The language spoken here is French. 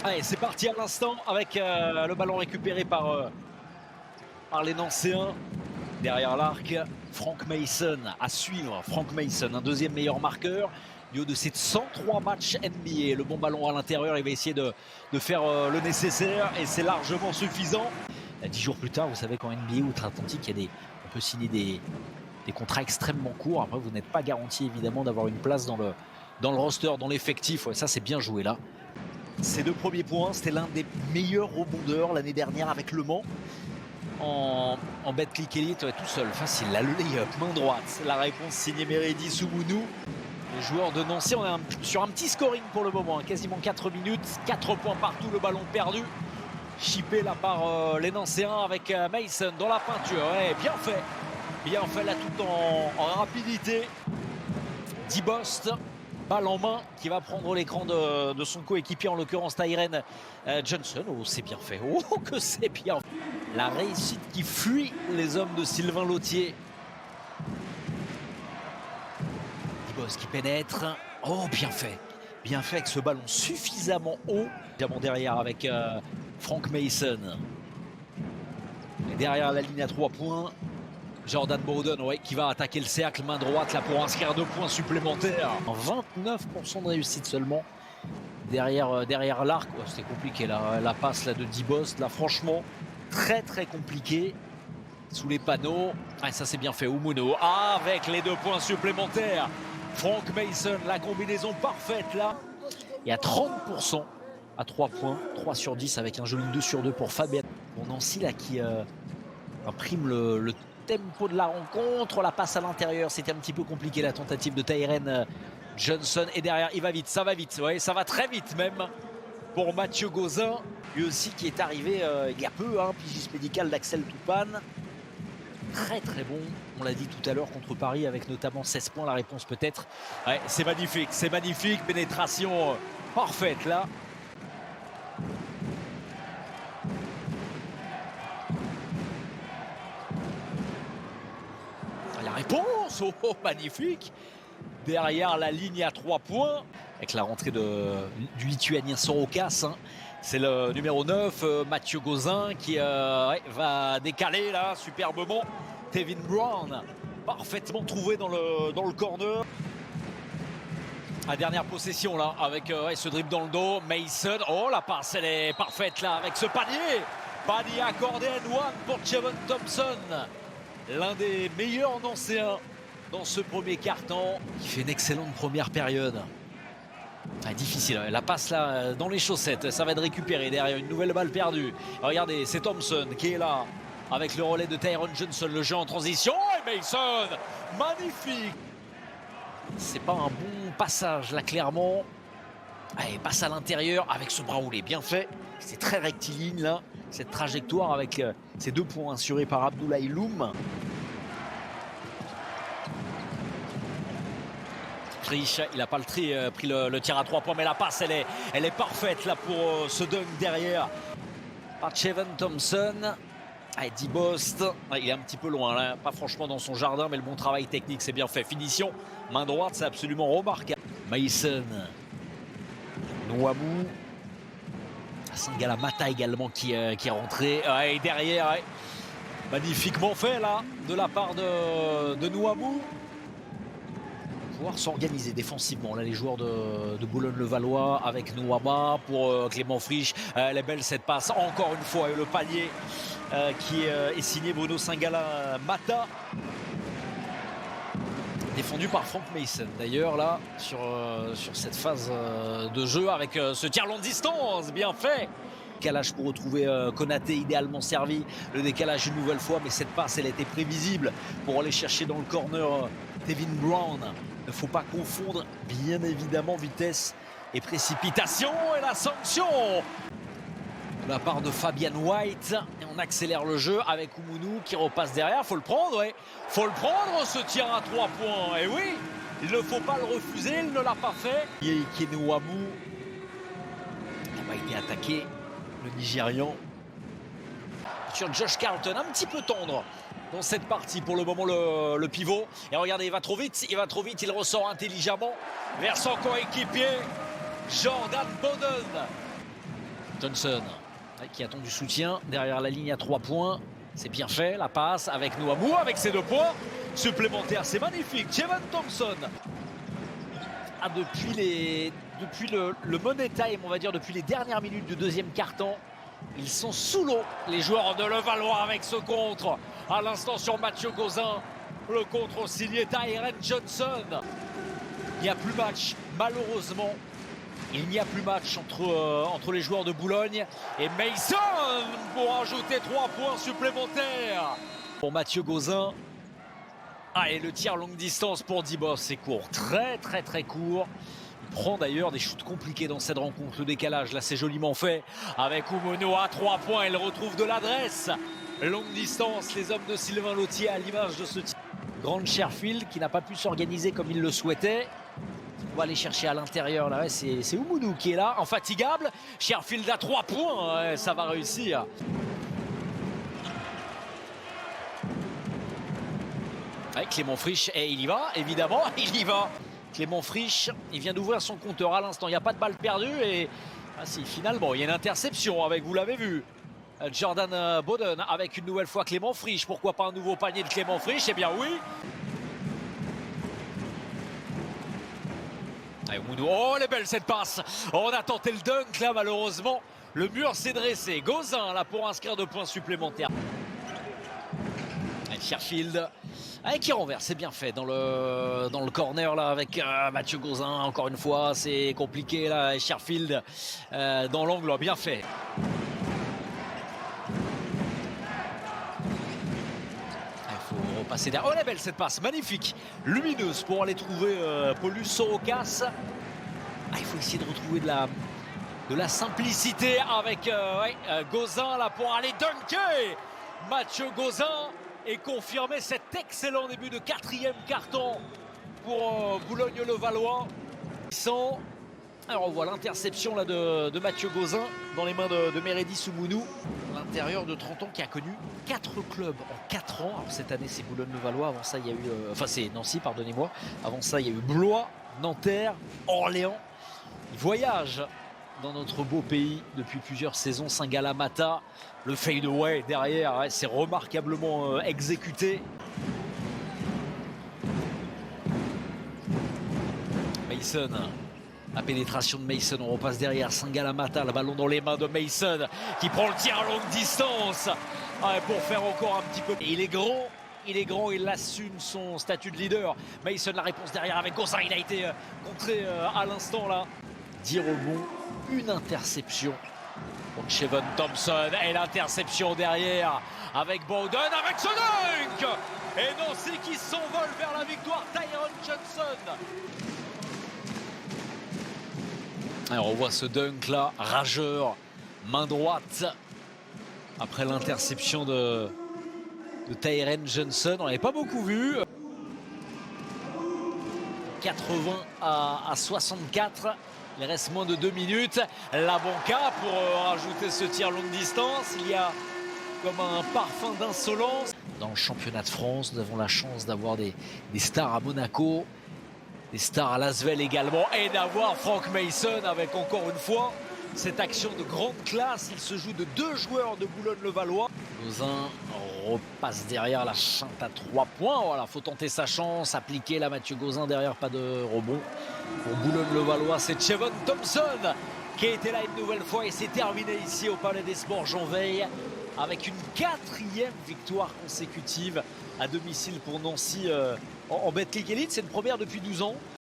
Allez, c'est parti à l'instant avec le ballon récupéré par les Nancéens. Derrière l'arc, Frank Mason à suivre. Frank Mason, un deuxième meilleur marqueur du haut de ses 103 matchs NBA. Le bon ballon à l'intérieur, il va essayer de faire le nécessaire et c'est largement suffisant. 10 jours plus tard, vous savez qu'en NBA outre-Atlantique, on peut signer des contrats extrêmement courts. Après, vous n'êtes pas garanti évidemment d'avoir une place dans le roster, dans l'effectif. Ouais, ça, c'est bien joué là. Ces deux premiers points, c'était l'un des meilleurs rebondeurs l'année dernière avec Le Mans. En Betclic Elite, ouais, tout seul, facile. Là, le lay-up, main droite. La réponse signée Meredi Soumounou. Les joueurs de Nancy, on est sur un petit scoring pour le moment. Quasiment 4 minutes, 4 points partout, le ballon perdu. Chippé là par les Nancéens avec Mason dans la peinture. Ouais, bien fait. Bien fait là tout en rapidité. Dibost, balle en main, qui va prendre l'écran de son coéquipier, en l'occurrence Tyren Johnson. Oh, c'est bien fait. Oh, que c'est bien fait. La réussite qui fuit les hommes de Sylvain Lautier. Dibost qui pénètre. Oh, bien fait. Bien fait avec ce ballon suffisamment haut. Évidemment derrière avec Frank Mason. Et derrière la ligne à 3 points. Jordan Bowden, ouais, qui va attaquer le cercle, main droite là pour inscrire 2 points supplémentaires. 29% de réussite seulement derrière l'arc. Ouais, c'était compliqué la passe là de Dibost. Là, franchement, très très compliqué. Sous les panneaux. Ah, ça c'est bien fait. Oumouno avec les 2 points supplémentaires. Frank Mason, la combinaison parfaite là. Et à 30% à 3 points. 3 sur 10 avec un joli 2 sur 2 pour Fabien. Pour Nancy là qui imprime le tempo de la rencontre. La passe à l'intérieur, c'était un petit peu compliqué la tentative de Tyren Johnson. Et derrière, il va vite, ça va vite. Ouais, ça va très vite même pour Mathieu Gauzin. Lui aussi qui est arrivé il y a peu, pigiste médical d'Axel Toupane. Très très bon, on l'a dit tout à l'heure, contre Paris avec notamment 16 points. La réponse peut-être. Ouais, c'est magnifique. Pénétration parfaite là. La réponse, oh, magnifique. Derrière la ligne à 3 points, avec la rentrée du Lituanien Sorokas. C'est le numéro 9, Mathieu Gauzin, qui va décaler là, superbement. Tevin Brown, parfaitement trouvé dans le corner. La dernière possession là, avec ce dribble dans le dos. Mason, oh la passe, elle est parfaite là, avec ce panier. Panier accordé à N1 pour Jevon Thompson. L'un des meilleurs Nancéens dans ce premier quart-temps. Il fait une excellente première période. Difficile, la passe là dans les chaussettes, ça va être récupéré derrière une nouvelle balle perdue. Regardez, c'est Thompson qui est là avec le relais de Tyren Johnson, le jeu en transition. Et Mason, magnifique. C'est pas un bon passage là, clairement. Allez, passe à l'intérieur avec ce bras roulé, bien fait. C'est très rectiligne là, cette trajectoire avec ces 2 points assurés par Abdoulaye Loum. Il n'a pas pris le tir à 3 points, mais la passe elle est parfaite là pour ce dunk derrière par Jevon Thompson. Dibost, il est un petit peu loin là, pas franchement dans son jardin, mais le bon travail technique c'est bien fait. Finition, main droite, c'est absolument remarquable. Mason, Nouamou, Singala Mata également qui est rentré. Et derrière, magnifiquement fait là de la part de Nouamou. Pouvoir s'organiser défensivement là, les joueurs de Boulogne-le-Valois avec Nouama pour Clément Frisch. Elle est belle cette passe encore une fois, et le palier qui est signé Bruno Singala Mata, défendu par Frank Mason d'ailleurs là sur cette phase de jeu avec ce tir longue distance bien fait. Décalage pour retrouver Konaté idéalement servi, le décalage une nouvelle fois, mais cette passe elle était prévisible pour aller chercher dans le corner Tevin Brown. Il ne faut pas confondre bien évidemment vitesse et précipitation, et la sanction de la part de Fabian White. Et on accélère le jeu avec Oumounou qui repasse derrière. Faut le prendre, ouais. Faut le prendre ce tir à 3 points. Et oui, il ne faut pas le refuser, il ne l'a pas fait. Nouamou n'a pas été attaqué, le Nigérian. Sur Josh Carlton, un petit peu tendre dans cette partie pour le moment, le pivot. Et regardez, il va trop vite, il ressort intelligemment vers son coéquipier Jordan Bowden. Johnson qui attend du soutien derrière la ligne à 3 points. C'est bien fait, la passe avec Nouamou avec ses 2 points supplémentaires. C'est magnifique. Jevon Thompson. Depuis le money time, on va dire, depuis les dernières minutes du deuxième quart-temps, ils sont sous l'eau, les joueurs de Levallois, avec ce contre. À l'instant sur Mathieu Gauzin, le contre signé Tyren Johnson. Il n'y a plus match, malheureusement. Il n'y a plus match entre les joueurs de Boulogne et Mason pour ajouter 3 points supplémentaires. Pour Mathieu Gauzin. Ah, et le tir longue distance pour Dibos, c'est court, très court. Il prend d'ailleurs des shoots compliqués dans cette rencontre. Le décalage, là, c'est joliment fait. Avec Oumono à 3 points, il retrouve de l'adresse. Longue distance, les hommes de Sylvain Lautier à l'image de ce tir. Grande Sherfield qui n'a pas pu s'organiser comme il le souhaitait. On va aller chercher à l'intérieur, là, ouais, c'est Oumoudou qui est là, infatigable. Sherfield à 3 points, ouais, ça va réussir. Ouais, Clément Frisch, et il y va, évidemment, il y va. Clément Frisch, il vient d'ouvrir son compteur à l'instant, il n'y a pas de balle perdue et si, finalement, il y a une interception, avec, vous l'avez vu. Jordan Bowden avec une nouvelle fois Clément Frisch. Pourquoi pas un nouveau panier de Clément Frisch? Eh bien oui. Oh, elle est belle cette passe. On a tenté le dunk là, malheureusement. Le mur s'est dressé. Gauzin là pour inscrire 2 points supplémentaires. Et Sherfield qui renverse, c'est bien fait dans le corner là avec Mathieu Gauzin. Encore une fois, c'est compliqué là. Et Sherfield dans l'angle, bien fait. Passer derrière. Oh, elle est belle cette passe, magnifique, lumineuse pour aller trouver Paulus Sorokas. Il faut essayer de retrouver de la simplicité avec Gauzin là pour aller dunker. Mathieu Gauzin et confirmer cet excellent début de 4e quart-temps pour Boulogne-le-Valois. Alors on voit l'interception là de Mathieu Gauzin dans les mains de Meredi Soumounou. L'intérieur de 30 ans qui a connu 4 clubs en 4 ans. Alors cette année c'est Boulogne-le-Valois, avant ça il y a eu... enfin c'est Nancy, pardonnez-moi. Avant ça il y a eu Blois, Nanterre, Orléans. Il voyage dans notre beau pays depuis plusieurs saisons. Saint-Gall-Amata, le fadeaway derrière, c'est remarquablement exécuté. Mason. La pénétration de Mason, on repasse derrière Saint-Gall-Amata, le ballon dans les mains de Mason qui prend le tir à longue distance pour faire encore un petit peu. Et il est grand, il assume son statut de leader. Mason, la réponse derrière avec Gauzin, il a été contré à l'instant là. 10 rebonds, une interception pour Jevon Thompson et l'interception derrière avec Bowden avec ce dunk. Et Nancy qui s'envole vers la victoire, Tyren Johnson. Alors on voit ce dunk là, rageur, main droite, après l'interception de Tyren Johnson. On n'avait pas beaucoup vu. 80 à 64, il reste moins de 2 minutes. La banca pour rajouter ce tir longue distance. Il y a comme un parfum d'insolence. Dans le championnat de France, nous avons la chance d'avoir des stars à Monaco. Des stars à Lasvel également, et d'avoir Frank Mason avec encore une fois cette action de grande classe. Il se joue de 2 joueurs de Boulogne-le-Valois. Gauzin repasse derrière, la feinte à 3 points. Voilà, faut tenter sa chance, appliquer là Mathieu Gauzin derrière, pas de rebond. Pour Boulogne-le-Valois, c'est Jevon Thompson qui a été là une nouvelle fois et c'est terminé ici au Palais des Sports Jean Veil avec une 4e victoire consécutive à domicile pour Nancy en Betclic Elite. C'est une première depuis 12 ans.